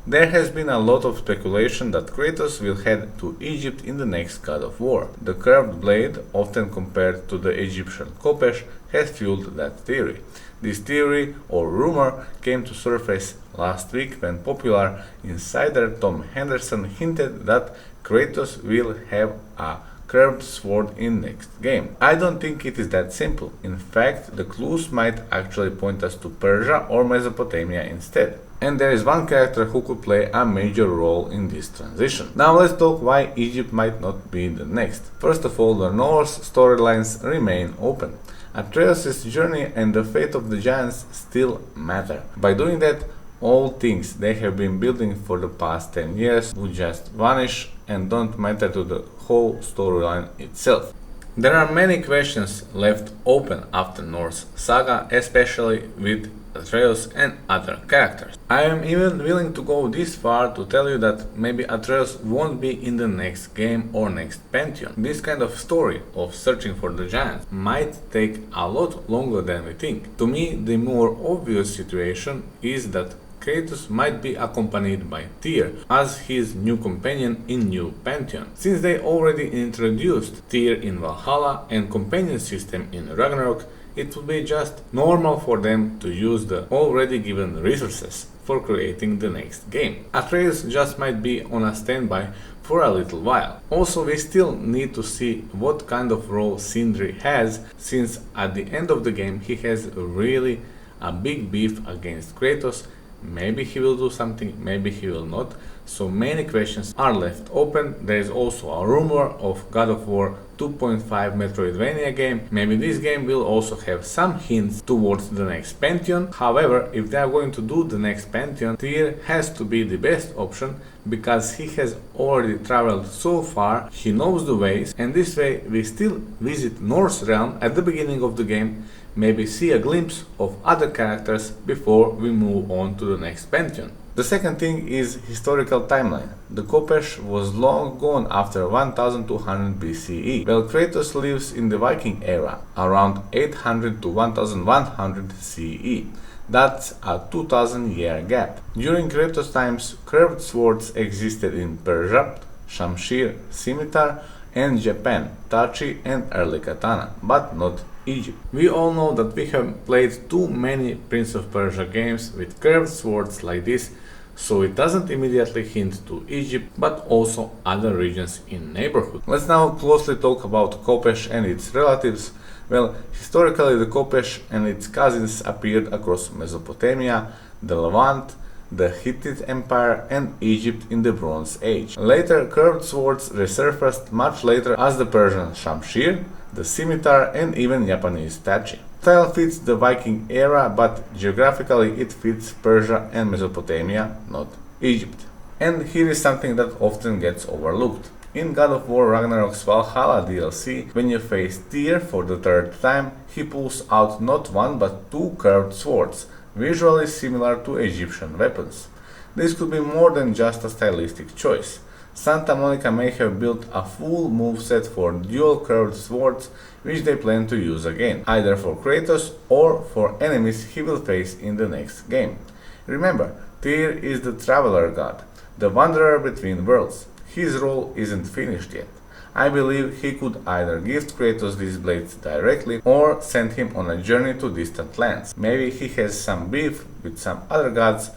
There has been a lot of speculation that Kratos will head to Egypt in the next God of War. The curved blade, often compared to the Egyptian khopesh, has fueled that theory. This theory, or rumor, came to surface last week when popular insider Tom Henderson hinted that Kratos will have a curved sword in next game. I don't think it is that simple. In fact, the clues might actually point us to Persia or Mesopotamia instead. And there is one character who could play a major role in this transition. Now let's talk why Egypt might not be the next. First of all, the Norse storylines remain open. Atreus' journey and the fate of the giants still matter. By doing that, all things they have been building for the past 10 years would just vanish and don't matter to the whole storyline itself. There are many questions left open after Norse saga, especially with Atreus and other characters. I am even willing to go this far to tell you that maybe Atreus won't be in the next game or next Pantheon. This kind of story of searching for the giants might take a lot longer than we think. To me, the more obvious situation is that Kratos might be accompanied by Týr as his new companion in new Pantheon. Since they already introduced Týr in Valhalla and companion system in Ragnarok, it would be just normal for them to use the already given resources for creating the next game. Atreus just might be on a standby for a little while. Also, we still need to see what kind of role Sindri has, since at the end of the game he has really a big beef against Kratos. Maybe he will do something, maybe he will not. So many questions are left open. There is also a rumor of God of War 2.5 Metroidvania game. Maybe this game will also have some hints towards the next Pantheon. However, if they are going to do the next Pantheon, Týr has to be the best option because he has already traveled so far, he knows the ways, and this way we still visit Norse realm at the beginning of the game, maybe see a glimpse of other characters before we move on to the next Pantheon. The second thing is historical timeline. The khopesh was long gone after 1200 BCE, while Kratos lives in the Viking era, around 800 to 1100 CE. That's a 2000 year gap. During Kratos times, curved swords existed in Persia, shamshir, scimitar, and Japan, tachi and early katana, but not Egypt. We all know that we have played too many Prince of Persia games with curved swords like this, so it doesn't immediately hint to Egypt, but also other regions in neighborhood. Let's now closely talk about khopesh and its relatives. Well, historically the khopesh and its cousins appeared across Mesopotamia, the Levant, the Hittite Empire and Egypt in the Bronze Age. Later, curved swords resurfaced much later as the Persian shamshir, the scimitar and even Japanese tachi. Style fits the Viking era, but geographically it fits Persia and Mesopotamia, not Egypt. And here is something that often gets overlooked. In God of War Ragnarok's Valhalla DLC, when you face Týr for the third time, he pulls out not one but two curved swords, visually similar to Egyptian weapons. This could be more than just a stylistic choice. Santa Monica may have built a full moveset for dual curved swords, which they plan to use again, either for Kratos or for enemies he will face in the next game. Remember, Týr is the traveler god, the wanderer between worlds. His role isn't finished yet. I believe he could either gift Kratos these blades directly or send him on a journey to distant lands. Maybe he has some beef with some other gods.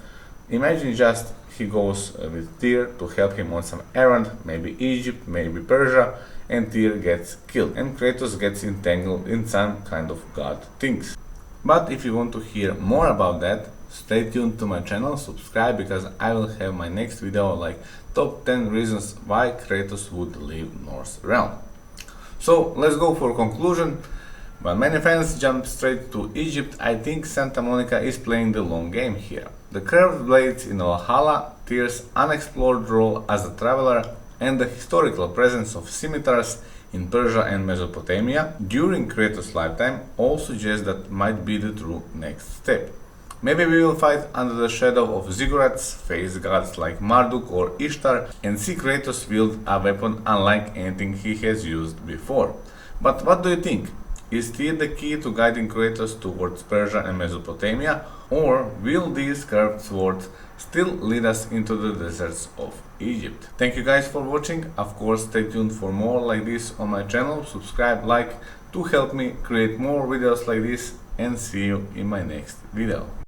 Imagine just he goes with Týr to help him on some errand, maybe Egypt, maybe Persia, and Týr gets killed and Kratos gets entangled in some kind of god things. But if you want to hear more about that, stay tuned to my channel, subscribe, because I will have my next video like top 10 reasons why Kratos would leave Norse realm. So let's go for conclusion. While many fans jump straight to Egypt, I think Santa Monica is playing the long game here. The curved blades in Valhalla, Tyr's unexplored role as a traveler, and the historical presence of scimitars in Persia and Mesopotamia during Kratos' lifetime all suggest that might be the true next step. Maybe we will fight under the shadow of ziggurats, face gods like Marduk or Ishtar, and see Kratos wield a weapon unlike anything he has used before. But what do you think? Is Týr the key to guiding Kratos towards Persia and Mesopotamia, or will these curved swords still lead us into the deserts of Egypt. Thank you guys for watching. Of course, stay tuned for more like this on my channel. Subscribe, like to help me create more videos like this, and see you in my next video.